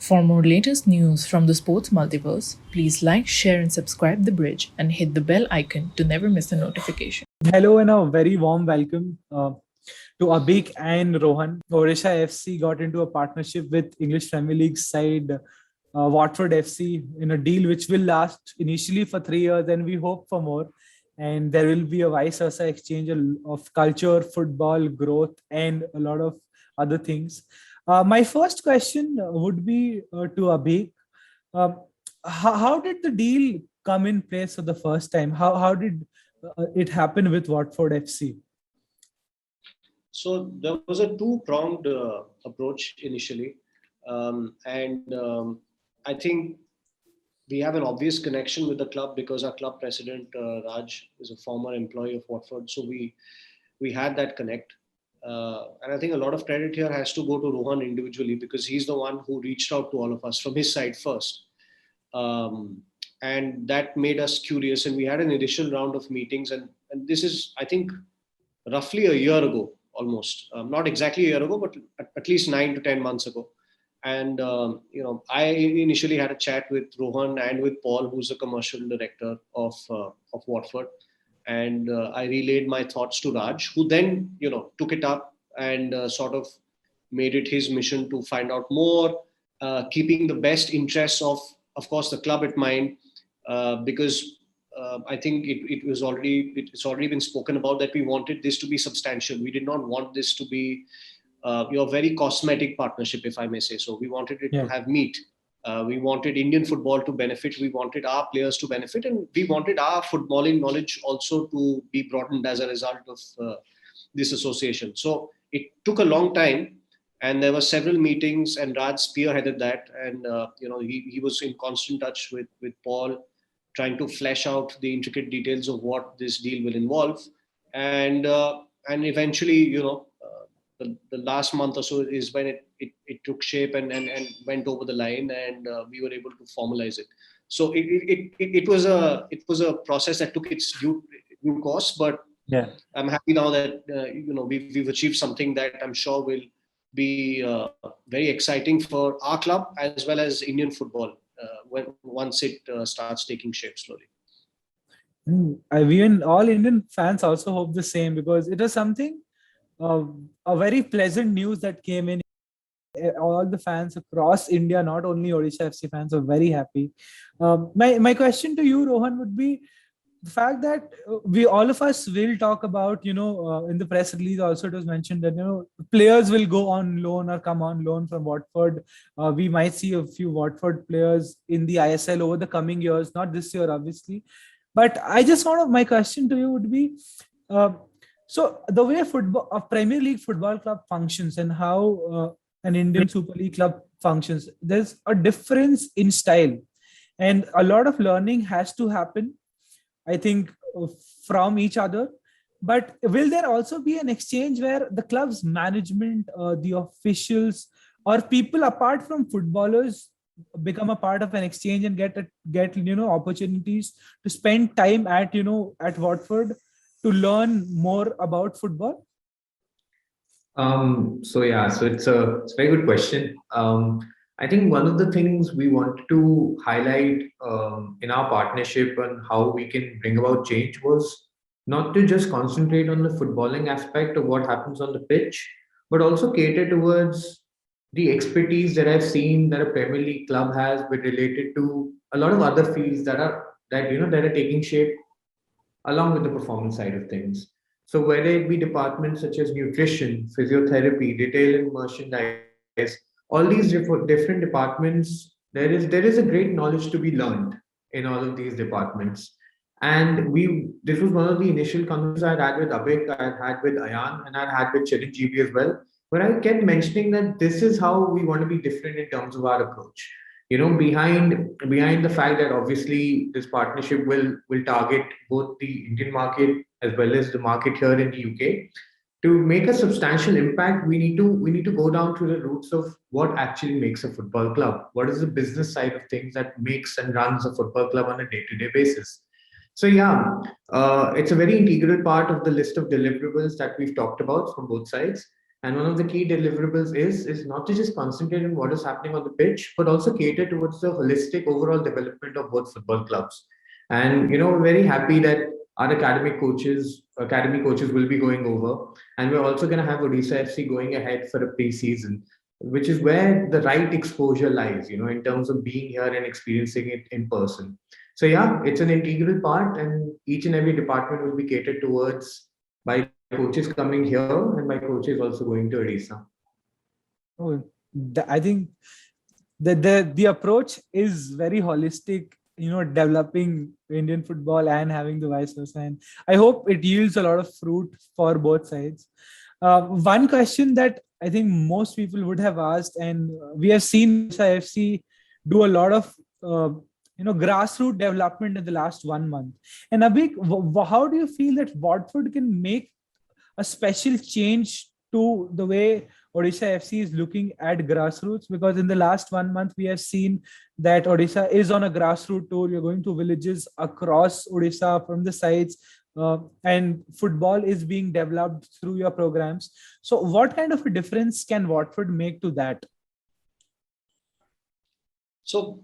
For more latest news from the sports multiverse, please like, share, and subscribe The Bridge and hit the bell icon to never miss a notification. Hello and a very warm welcome to Abhik and Rohan. Odisha FC got into a partnership with English Premier League side Watford FC in a deal which will last initially for 3 years, and we hope for more. And there will be a vice versa exchange of culture, football, growth, and a lot of other things. My first question would be to Abhik. Um, how did the deal come in place for the first time? How did it happen with Watford FC? So there was a two-pronged approach initially, and I think we have an obvious connection with the club because our club president Raj is a former employee of Watford, so we had that connect. And I think a lot of credit here has to go to Rohan individually because he's the one who reached out to all of us from his side first. And that made us curious. And we had an initial round of meetings. And this is, I think, roughly a year ago, almost. Not exactly a year ago, but at least 9 to 10 months ago. And, I initially had a chat with Rohan and with Paul, who's the commercial director of Watford. And I relayed my thoughts to Raj, who then, took it up and sort of made it his mission to find out more, keeping the best interests of course, the club at mind, because I think it's already been spoken about that we wanted this to be substantial. We did not want this to be very cosmetic partnership, if I may say so. We wanted it to have meat. We wanted Indian football to benefit. We wanted our players to benefit, and we wanted our footballing knowledge also to be broadened as a result of this association. So it took a long time, and there were several meetings, and Raj spearheaded that. And he was in constant touch with Paul, trying to flesh out the intricate details of what this deal will involve, and eventually, the last month or so is when it took shape and went over the line, and we were able to formalize it. So it was a process that took its due course, but I'm happy now that we've achieved something that I'm sure will be very exciting for our club as well as Indian football once it starts taking shape slowly. Even all Indian fans also hope the same, because it was something a very pleasant news that came in. All the fans across India, not only Odisha FC fans, are very happy. My question to you, Rohan, would be the fact that we all of us will talk about, in the press release also it was mentioned that players will go on loan or come on loan from Watford. We might see a few Watford players in the ISL over the coming years, not this year obviously. But my question to you would be, so the way a Premier League football club functions and how an Indian Super League club functions, there's a difference in style, and a lot of learning has to happen, I think, from each other. But will there also be an exchange where the club's management, the officials, or people apart from footballers become a part of an exchange and get opportunities to spend time at Watford to learn more about football? So it's a very good question. I think one of the things we want to highlight in our partnership and how we can bring about change was not to just concentrate on the footballing aspect of what happens on the pitch, but also cater towards the expertise that I've seen that a Premier League club has, but related to a lot of other fields that are taking shape along with the performance side of things. So whether it be departments such as nutrition, physiotherapy, retail and merchandise, all these different departments, there is a great knowledge to be learned in all of these departments. And this was one of the initial conversations I had with Abhik, I had with Ayan, and I had with Chatterjee as well, where I kept mentioning that this is how we want to be different in terms of our approach. Behind the fact that obviously this partnership will target both the Indian market as well as the market here in the UK. To make a substantial impact, we need to go down to the roots of what actually makes a football club. What is the business side of things that makes and runs a football club on a day-to-day basis? So it's a very integral part of the list of deliverables that we've talked about from both sides. And one of the key deliverables is not to just concentrate on what is happening on the pitch, but also cater towards the holistic overall development of both football clubs. And we're very happy that our academy coaches will be going over, and we're also going to have Odisha FC going ahead for a pre-season, which is where the right exposure lies, in terms of being here and experiencing it in person. So yeah, it's an integral part, and each and every department will be catered towards by coaches coming here and by coaches also going to Odisha. Oh, I think the approach is very holistic, developing Indian football and having the vice versa. And I hope it yields a lot of fruit for both sides. One question that I think most people would have asked, and we have seen Odisha FC do a lot of grassroots development in the last 1 month. And Abhik, how do you feel that Watford can make a special change to the way Odisha FC is looking at grassroots? Because in the last 1 month, we have seen that Odisha is on a grassroots tour. You're going to villages across Odisha from the sites, and football is being developed through your programs. So, what kind of a difference can Watford make to that? So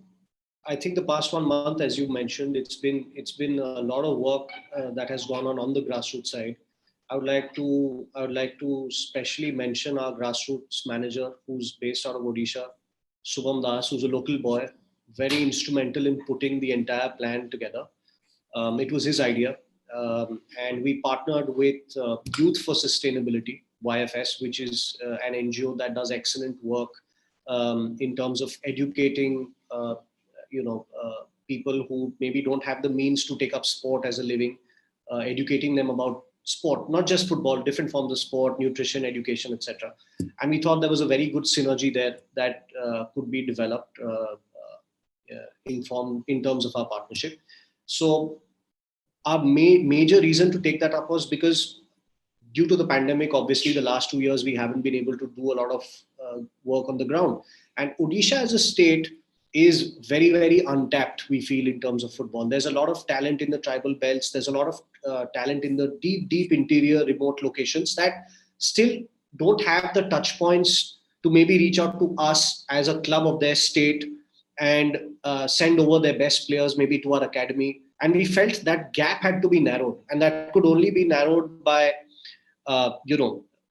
I think the past 1 month, as you mentioned, it's been a lot of work that has gone on the grassroots side. I would like to specially mention our grassroots manager, who's based out of Odisha, Subham Das, who's a local boy, very instrumental in putting the entire plan together. It was his idea, and we partnered with Youth for Sustainability (YFS), which is an NGO that does excellent work in terms of educating, people who maybe don't have the means to take up sport as a living, educating them about sport, not just football, different forms of sport, nutrition, education, etc. And we thought there was a very good synergy there that could be developed in terms of our partnership. So our major reason to take that up was because due to the pandemic, obviously the last 2 years we haven't been able to do a lot of work on the ground. And Odisha as a state is very, very untapped, we feel, in terms of football. There's a lot of talent in the tribal belts. There's a lot of talent in the deep, deep interior remote locations that still don't have the touch points to maybe reach out to us as a club of their state and send over their best players maybe to our academy. And we felt that gap had to be narrowed, and that could only be narrowed by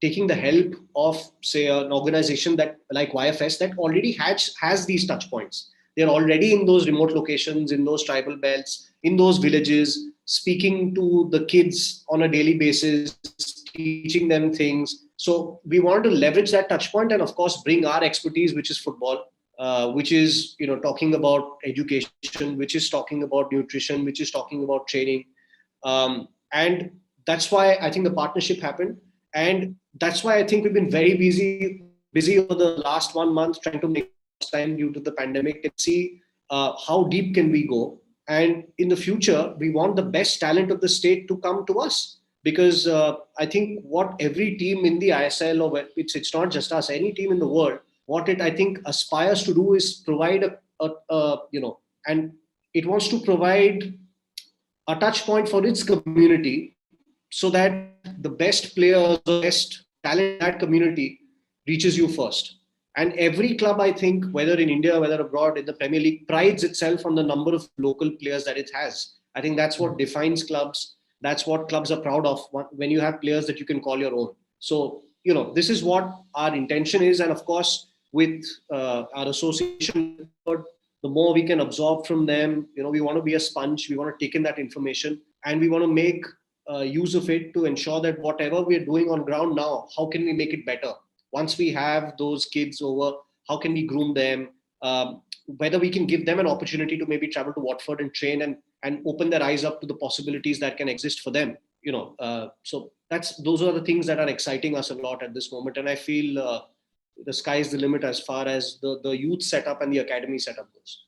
taking the help of, say, an organization that like YFS that already has these touch points. They're already in those remote locations, in those tribal belts, in those villages, speaking to the kids on a daily basis, teaching them things. So we wanted to leverage that touch point and, of course, bring our expertise, which is football, which is talking about education, which is talking about nutrition, which is talking about training, and that's why I think the partnership happened, and that's why I think we've been very busy over the last 1 month trying to make time due to the pandemic and see how deep can we go. And in the future, we want the best talent of the state to come to us, because I think what every team in the ISL, or it's not just us, any team in the world, what it I think aspires to do is provide and it wants to provide a touch point for its community so that the best players, the best talent in that community reaches you first. And every club, I think, whether in India, whether abroad, in the Premier League, prides itself on the number of local players that it has. I think that's what defines clubs. That's what clubs are proud of, when you have players that you can call your own. So, this is what our intention is. And of course, with our association, the more we can absorb from them, we want to be a sponge. We want to take in that information and we want to make use of it to ensure that whatever we're doing on ground now, how can we make it better? Once we have those kids over, how can we groom them? Whether we can give them an opportunity to maybe travel to Watford and train and open their eyes up to the possibilities that can exist for them. So those are the things that are exciting us a lot at this moment. And I feel the sky is the limit as far as the youth setup and the academy setup goes.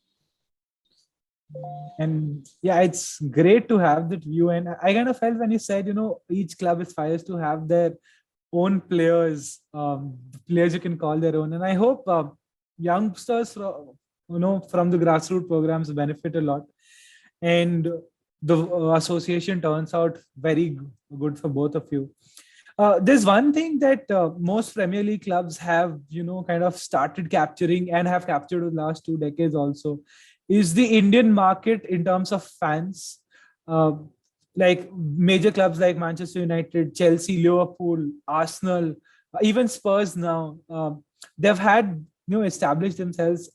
And yeah, it's great to have that view. And I kind of felt when you said, each club aspires to have their own players, players you can call their own. And I hope youngsters, from the grassroots programs benefit a lot. And the association turns out very good for both of you. There's one thing that most Premier League clubs have, kind of started capturing and have captured in the last 2 decades also, is the Indian market in terms of fans. Uh, like major clubs like Manchester United, Chelsea, Liverpool, Arsenal, even Spurs now, they've had, established themselves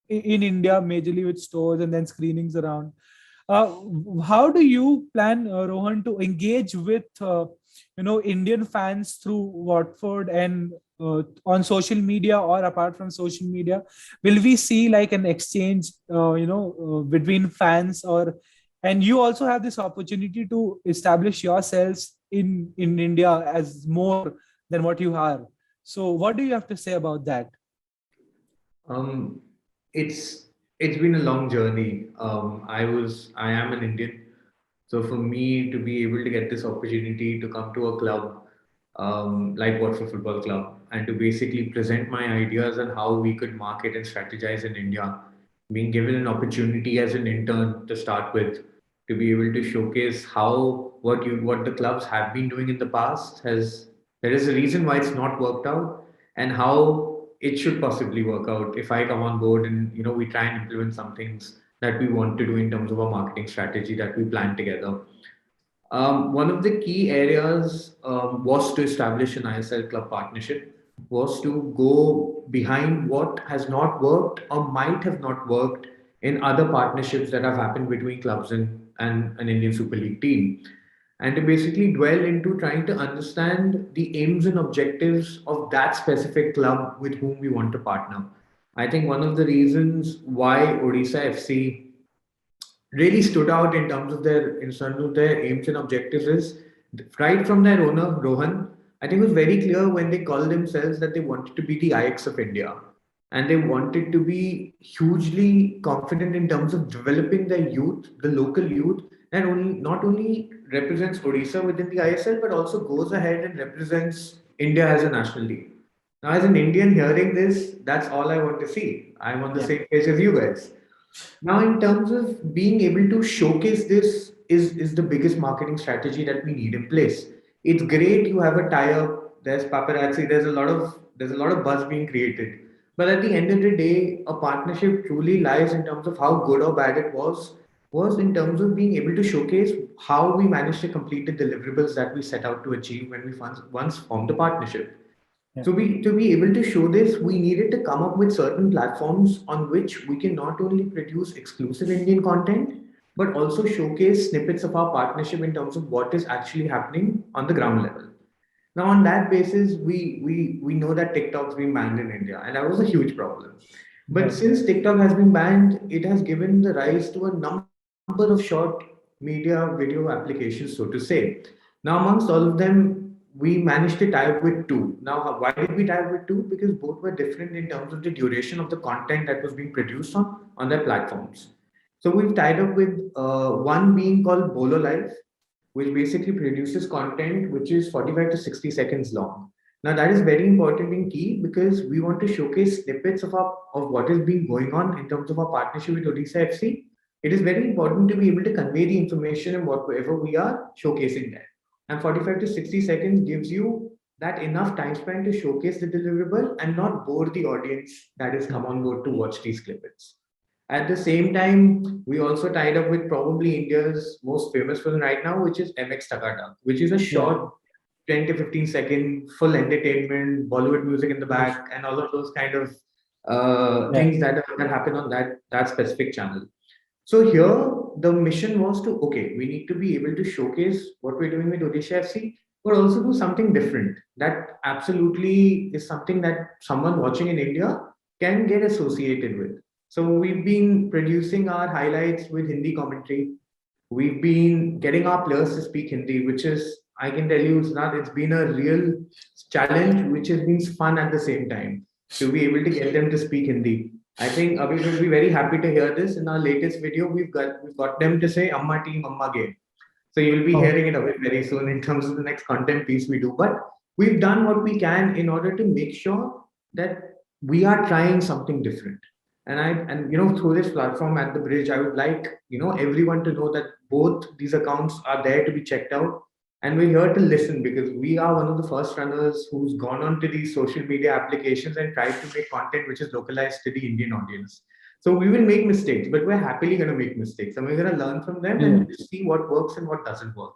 in India majorly with stores and then screenings around. Uh, how do you plan, Rohan, to engage with Indian fans through Watford and on social media or apart from social media? Will we see like an exchange, between fans, or and you also have this opportunity to establish yourselves in India as more than what you are. So, what do you have to say about that? Um, it's been a long journey. I am an Indian, so for me to be able to get this opportunity to come to a club like Watford Football Club and to basically present my ideas on how we could market and strategize in India, being given an opportunity as an intern to start with, to be able to showcase how what the clubs have been doing in the past has there is a reason why it's not worked out and how it should possibly work out if I come on board and we try and implement some things that we want to do in terms of a marketing strategy that we plan together. One of the key areas was to establish an ISL club partnership, was to go behind what has not worked or might have not worked in other partnerships that have happened between clubs and an Indian Super League team. And to basically dwell into trying to understand the aims and objectives of that specific club with whom we want to partner. I think one of the reasons why Odisha FC really stood out in terms of their aims and objectives is right from their owner Rohan. I think it was very clear when they called themselves that they wanted to be the IX of India, and they wanted to be hugely confident in terms of developing their youth, the local youth, and only not only represents Odisha within the ISL but also goes ahead and represents India as a national league. Now, as an Indian hearing this, that's all I want to see. I'm on the Yeah. same page as you guys. Now, in terms of being able to showcase this is the biggest marketing strategy that we need in place. It's great you have a tie-up, there's paparazzi, there's a lot of buzz being created. But at the end of the day, a partnership truly lies in terms of how good or bad it was in terms of being able to showcase how we managed to complete the deliverables that we set out to achieve when we once formed the partnership. Yeah. To be able to show this, we needed to come up with certain platforms on which we can not only produce exclusive Indian content, but also showcase snippets of our partnership in terms of what is actually happening on the ground level. Now, on that basis, we know that TikTok's been banned in India, and that was a huge problem. But Right. since TikTok has been banned, it has given the rise to a number of short media video applications, so to say. Now, amongst all of them, we managed to tie up with two. Now, why did we tie up with two? Because both were different in terms of the duration of the content that was being produced on their platforms. So we've tied up with one being called Bolo Live, which basically produces content which is 45 to 60 seconds long. Now that is very important and key because we want to showcase snippets of what is being going on in terms of our partnership with Odisha FC. It is very important to be able to convey the information and whatever we are showcasing there. And 45 to 60 seconds gives you that enough time span to showcase the deliverable and not bore the audience that is come on board to watch these clips. At the same time, we also tied up with probably India's most famous film right now, which is MX Takata, which is a Yeah. short 10 to 15-second full entertainment, Bollywood music in the Yes. back, and all of those kind of Yeah. things that happen on that specific channel. So here the mission was to okay, we need to be able to showcase what we're doing with Odisha FC, but also do something different. That absolutely is something that someone watching in India can get associated with. So we've been producing our highlights with Hindi commentary. We've been getting our players to speak Hindi, which is I can tell you, it's been a real challenge, which has been fun at the same time to be able to get them to speak Hindi. I think Abhik will be very happy to hear this. In our latest video, we've got them to say "Amma team, Amma game." So you'll be Oh, hearing it a bit very soon in terms of the next content piece we do. But we've done what we can in order to make sure that we are trying something different. And through this platform at the bridge, I would like everyone to know that both these accounts are there to be checked out. And we're here to listen because we are one of the first runners who's gone on to these social media applications and tried to make content which is localized to the Indian audience. So we will make mistakes, but we're happily going to make mistakes and we're going to learn from them Yeah. and just see what works and what doesn't work.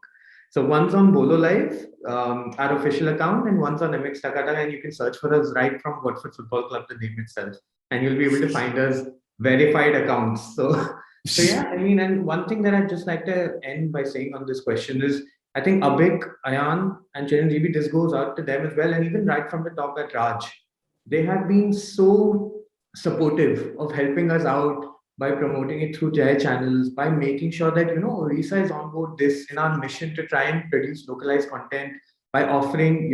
So one's on Bolo Live, our official account, and one's on MX Takata, and you can search for us right from Watford Football Club, the name itself, and you'll be able to find us verified accounts. So yeah, I mean, and one thing that I'd just like to end by saying on this question is, I think Abhik, Ayan, and Chatterjee, this goes out to them as well, and even right from the top at Raj, they have been so supportive of helping us out by promoting it through their channels, by making sure that Orisa is on board this in our mission to try and produce localized content, by offering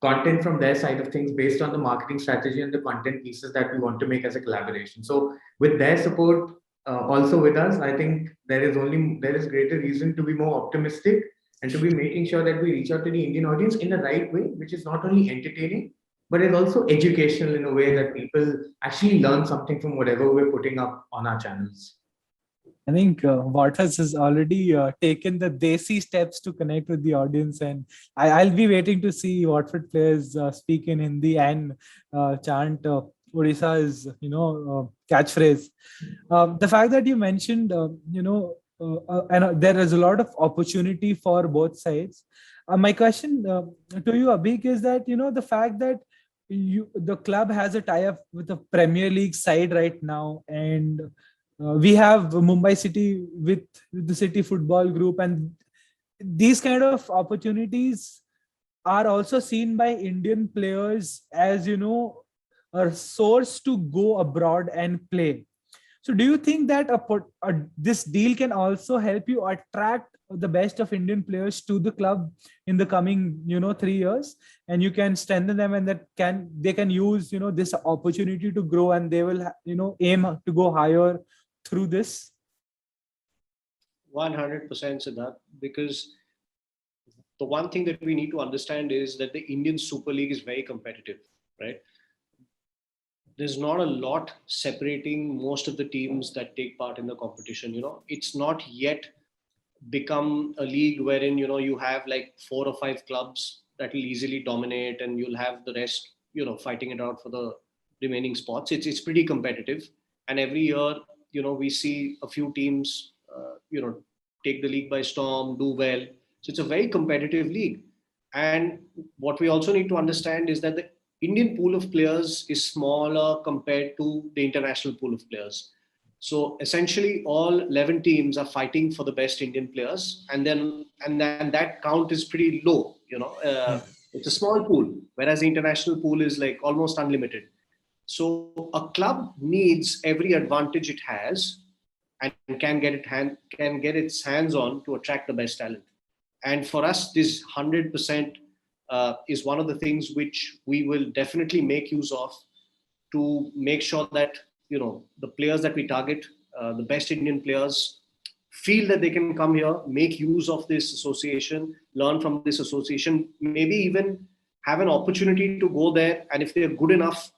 content from their side of things based on the marketing strategy and the content pieces that we want to make as a collaboration. So with their support, also with us, I think there is greater reason to be more optimistic and to be making sure that we reach out to the Indian audience in the right way, which is not only entertaining, but it's also educational in a way that people actually learn something from whatever we're putting up on our channels. I think Waters has already taken the desi steps to connect with the audience, and I'll be waiting to see Watford players speak in Hindi and chant Odisha's catchphrase. The fact that you mentioned and there is a lot of opportunity for both sides. My question to you, Abhik, is that the fact that the club has a tie-up with the Premier League side right now, and we have Mumbai City with the City Football Group, and these kind of opportunities are also seen by Indian players as a source to go abroad and play. So do you think that this deal can also help you attract the best of Indian players to the club in the coming 3 years, and you can strengthen them, and they can use this opportunity to grow, and they will aim to go higher through this? 100% Siddharth, because the one thing that we need to understand is that the Indian Super League is very competitive, right? There's not a lot separating most of the teams that take part in the competition. It's not yet become a league wherein you have like 4 or 5 clubs that will easily dominate, and you'll have the rest fighting it out for the remaining spots. It's pretty competitive, and every year we see a few teams take the league by storm, do well. So it's a very competitive league. And what we also need to understand is that the Indian pool of players is smaller compared to the international pool of players. So essentially, all 11 teams are fighting for the best Indian players, and then that count is pretty low. It's a small pool, whereas the international pool is like almost unlimited. So a club needs every advantage it has and can get its hands on to attract the best talent. And for us, this 100% is one of the things which we will definitely make use of to make sure that the players that we target, the best Indian players, feel that they can come here, make use of this association, learn from this association, maybe even have an opportunity to go there, and if they're good enough,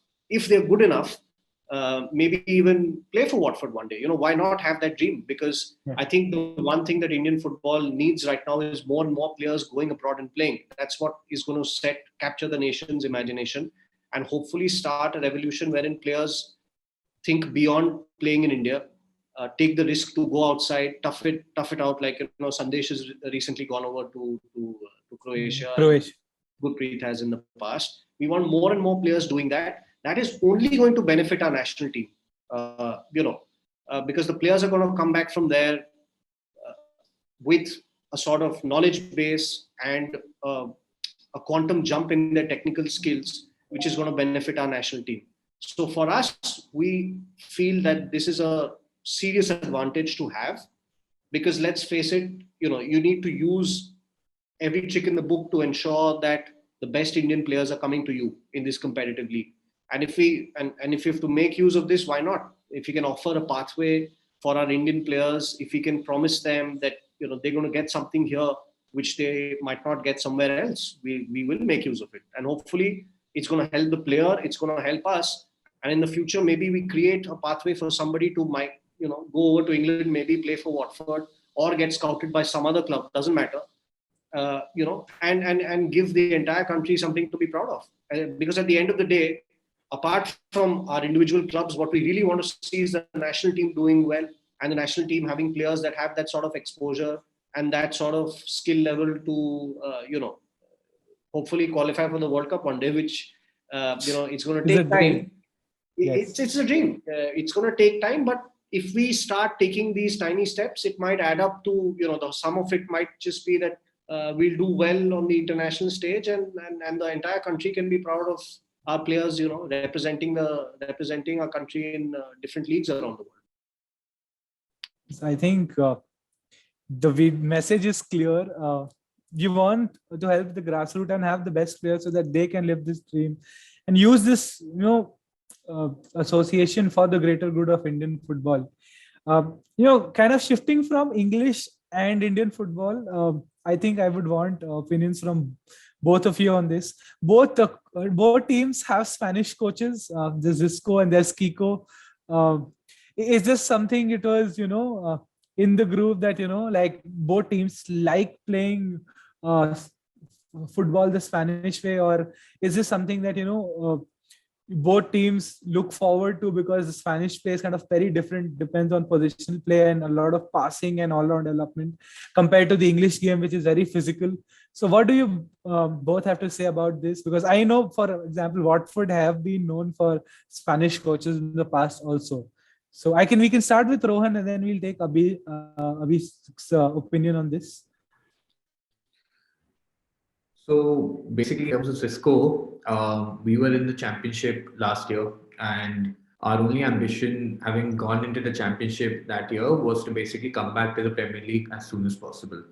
maybe even play for Watford one day. Why not have that dream? Because I think the one thing that Indian football needs right now is more and more players going abroad and playing. That's what is going to capture the nation's imagination, and hopefully start a revolution wherein players think beyond playing in India, take the risk to go outside, tough it out. Like Sandesh has recently gone over to Croatia. Gurpreet has in the past. We want more and more players doing that. That is only going to benefit our national team, because the players are going to come back from there with a sort of knowledge base and a quantum jump in their technical skills, which is going to benefit our national team. So for us, we feel that this is a serious advantage to have, because let's face it, you need to use every trick in the book to ensure that the best Indian players are coming to you in this competitive league. And if we have to make use of this, why not? If you can offer a pathway for our Indian players, if we can promise them that they're going to get something here which they might not get somewhere else, we will make use of it. And hopefully it's going to help the player, it's going to help us. And in the future, maybe we create a pathway for somebody to go over to England, maybe play for Watford, or get scouted by some other club, doesn't matter. and give the entire country something to be proud of. Because at the end of the day, apart from our individual clubs, what we really want to see is the national team doing well, and the national team having players that have that sort of exposure and that sort of skill level to, hopefully qualify for the World Cup one day, which, it's going to It's a take time. dream. Yes. It's a dream. It's going to take time, but if we start taking these tiny steps, it might add up to, the sum of it might just be that we'll do well on the international stage, and the entire country can be proud of our players, representing our country in different leagues around the world. I think the message is clear. You want to help the grassroots and have the best players so that they can live this dream and use this, association for the greater good of Indian football. Kind of shifting from English and Indian football, I think I would want opinions from both of you on this. Both teams have Spanish coaches. There's Cisco and there's Kiko. Is this something it was, in the group that, like both teams like playing football the Spanish way, or is this something that, both teams look forward to because the Spanish play is kind of very different, depends on positional play and a lot of passing and all-round development compared to the English game, which is very physical. So what do you both have to say about this? Because I know, for example, Watford have been known for Spanish coaches in the past also. So we can start with Rohan and then we'll take Abhik's opinion on this. So basically, in terms of Cisco, we were in the championship last year, and our only ambition, having gone into the championship that year, was to basically come back to the Premier League as soon as possible.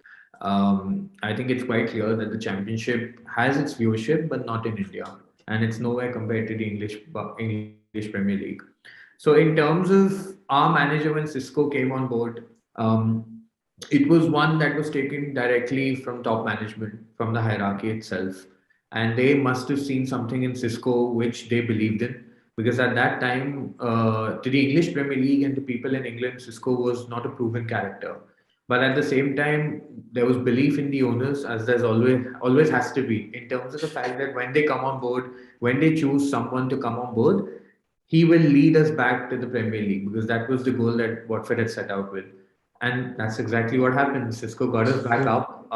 I think it's quite clear that the championship has its viewership, but not in India, and it's nowhere compared to the English Premier League. So in terms of our manager, when Cisco came on board, it was one that was taken directly from top management, from the hierarchy itself. And they must have seen something in Cisco which they believed in. Because at that time, to the English Premier League and to people in England, Cisco was not a proven character. But at the same time, there was belief in the owners, as there's always has to be, in terms of the fact that when they come on board, when they choose someone to come on board, he will lead us back to the Premier League, because that was the goal that Watford had set out with. And that's exactly what happened. Cisco got us back up.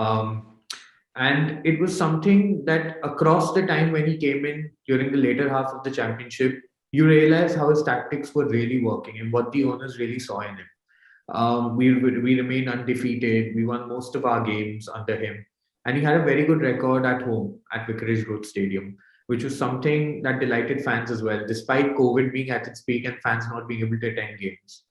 And it was something that across the time when he came in during the later half of the championship, you realize how his tactics were really working and what the owners really saw in him. We remained undefeated. We won most of our games under him. And he had a very good record at home at Vicarage Road Stadium, which was something that delighted fans as well, despite COVID being at its peak and fans not being able to attend games.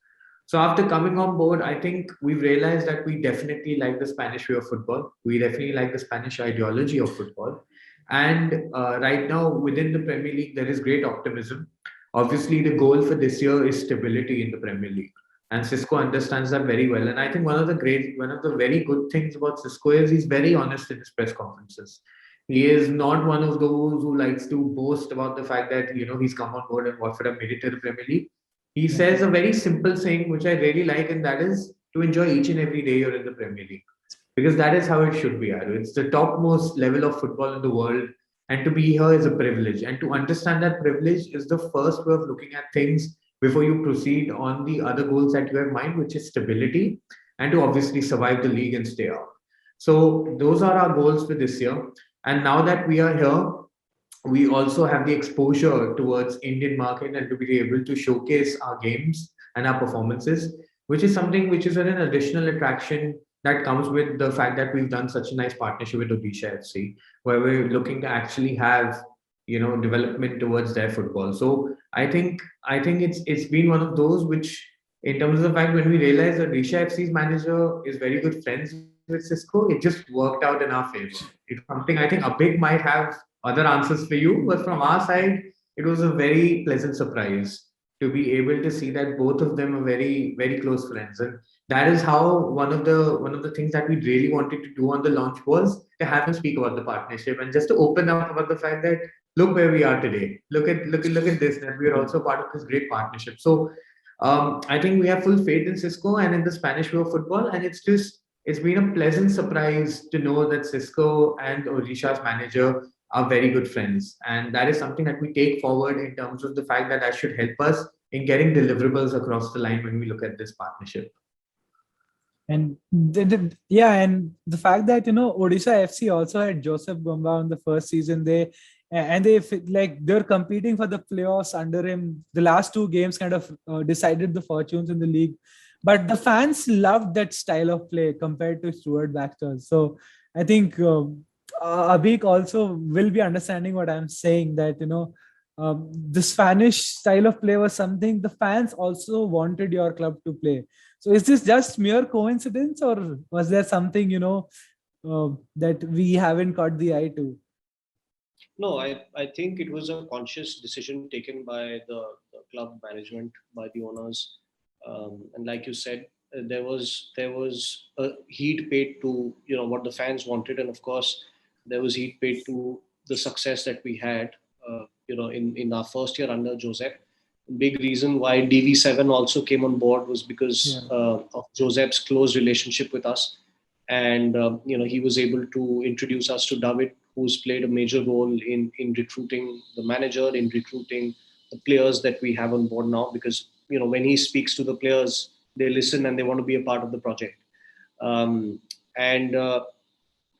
So after coming on board, I think we've realized that we definitely like the Spanish way of football. We definitely like the Spanish ideology of football. And right now within the Premier League, there is great optimism. Obviously, the goal for this year is stability in the Premier League. And Cisco understands that very well. And I think one of the very good things about Cisco is he's very honest in his press conferences. He is not one of those who likes to boast about the fact that, he's come on board and Watford have made it to the Premier League. He says a very simple saying, which I really like, and that is to enjoy each and every day you're in the Premier League. Because that is how it should be, Aru. It's the topmost level of football in the world. And to be here is a privilege. And to understand that privilege is the first way of looking at things before you proceed on the other goals that you have in mind, which is stability and to obviously survive the league and stay out. So those are our goals for this year. And now that we are here, we also have the exposure towards Indian market and to be able to showcase our games and our performances, which is something which is an additional attraction that comes with the fact that we've done such a nice partnership with Odisha FC, where we're looking to actually have development towards their football. So I think it's been one of those which, in terms of the fact when we realized that Odisha FC's manager is very good friends with Cisco, it just worked out in our favor. It's something I think Abhik might have other answers for you, but from our side, it was a very pleasant surprise to be able to see that both of them are very, very close friends. And that is how one of the things that we really wanted to do on the launch was to have him speak about the partnership and just to open up about the fact that look where we are today. Look at this, that we are also part of this great partnership. So I think we have full faith in Cisco and in the Spanish way of football, and it's just it's been a pleasant surprise to know that Cisco and Odisha's manager are very good friends. And that is something that we take forward in terms of the fact that should help us in getting deliverables across the line when we look at this partnership. And and the fact that Odisha FC also had Joseph Gomba on the first season, they're competing for the playoffs under him. The last two games kind of decided the fortunes in the league, but the fans loved that style of play compared to Stuart Baxter. So I think Abhik also will be understanding what I'm saying, that the Spanish style of play was something the fans also wanted your club to play. So is this just mere coincidence, or was there something that we haven't caught the eye to? No, I think it was a conscious decision taken by the club management, by the owners, and like you said, there was a heed paid to what the fans wanted, and of course there was heed paid to the success that we had, in our first year under Joseph. Big reason why DV7 also came on board was because of Joseph's close relationship with us, and he was able to introduce us to David, who's played a major role in recruiting the manager, in recruiting the players that we have on board now. Because when he speaks to the players, they listen and they want to be a part of the project. And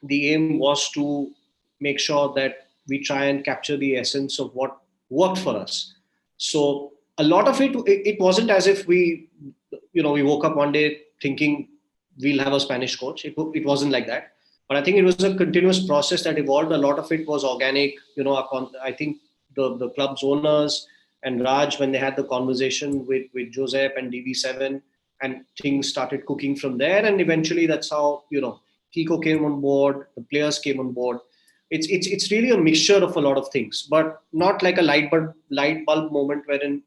the aim was to make sure that we try and capture the essence of what worked for us. So a lot of it wasn't as if we woke up one day thinking we'll have a Spanish coach. It wasn't like that. But I think it was a continuous process that evolved. A lot of it was organic. I think the club's owners and Raj, when they had the conversation with Joseph and DB7, and things started cooking from there. And eventually that's how, Kiko came on board, the players came on board. It's really a mixture of a lot of things, but not like a light bulb moment wherein,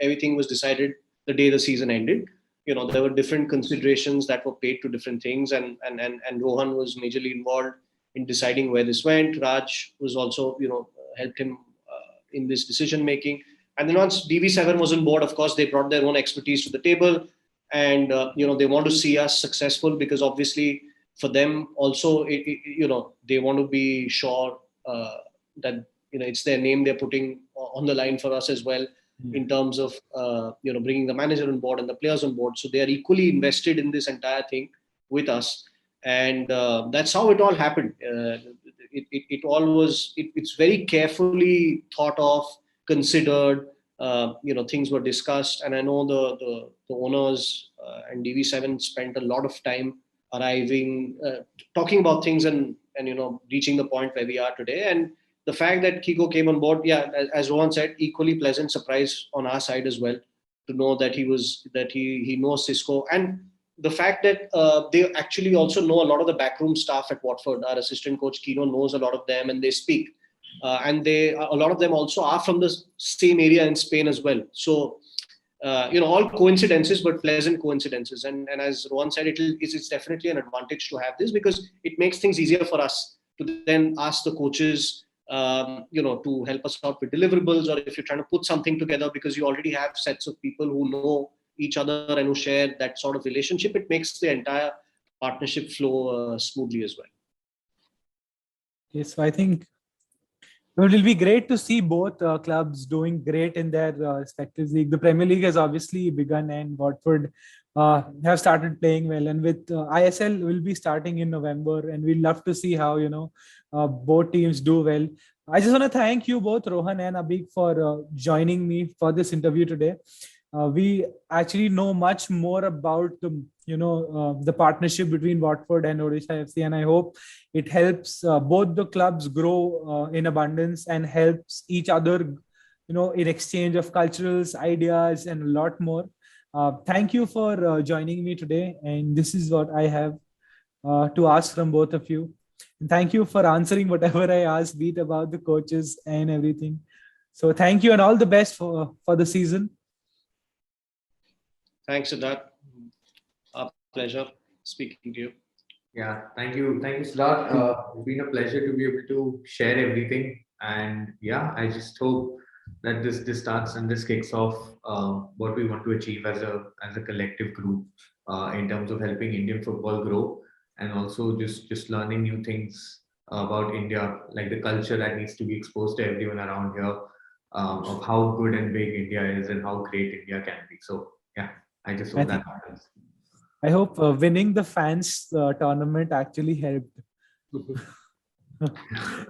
everything was decided the day the season ended. There were different considerations that were paid to different things, and Rohan was majorly involved in deciding where this went. Raj was also, helped him in this decision making. And then once DV7 was on board, of course, they brought their own expertise to the table, and they want to see us successful, because obviously for them also, they want to be sure that it's their name they're putting on the line for us as well, in terms of bringing the manager on board and the players on board. So they are equally invested in this entire thing with us, and that's how it all happened. It's very carefully thought of, considered. Things were discussed, and I know the owners and DV7 spent a lot of time arriving, talking about things, and reaching the point where we are today. And the fact that Kiko came on board, yeah, as Rohan said, equally pleasant surprise on our side as well, to know that he knows Cisco, and the fact that they actually also know a lot of the backroom staff at Watford. Our assistant coach Kino knows a lot of them, and they speak, and a lot of them also are from the same area in Spain as well. So all coincidences, but pleasant coincidences. And as Rohan said, it's definitely an advantage to have this, because it makes things easier for us to then ask the coaches, to help us out with deliverables, or if you're trying to put something together, because you already have sets of people who know each other and who share that sort of relationship. It makes the entire partnership flow smoothly as well. Yes, so I think it will be great to see both clubs doing great in their respective league. The Premier League has obviously begun, and Watford have started playing well. And with ISL will be starting in November, and we'd love to see how both teams do well. I just want to thank you both, Rohan and Abhik, for joining me for this interview today. We actually know much more about the partnership between Watford and Odisha FC, and I hope it helps both the clubs grow in abundance, and helps each other, in exchange of culturals, ideas, and a lot more. Thank you for joining me today, and this is what I have to ask from both of you. And thank you for answering whatever I asked, be it about the coaches and everything. So thank you, and all the best for the season. Thanks, Siddharth. Our pleasure speaking to you. Yeah, thank you, Siddharth. It's been a pleasure to be able to share everything, and yeah, I just hope that this starts and this kicks off what we want to achieve as a collective group in terms of helping Indian football grow. and also just learning new things about India, like the culture that needs to be exposed to everyone around here, of how good and big India is and how great India can be. So yeah, I just I hope think that happens. I hope winning the fans tournament actually helped.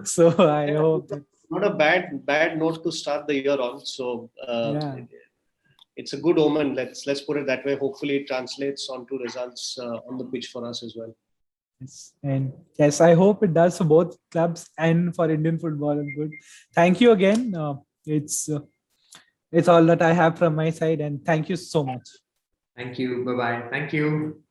So I hope that, Not a bad note to start the year on. So yeah. it's a good omen. Let's put it that way. Hopefully, it translates onto results on the pitch for us as well. Yes. And yes, I hope it does for both clubs and for Indian football. And good. Thank you again. It's all that I have from my side, and thank you so much. Thank you. Bye bye. Thank you.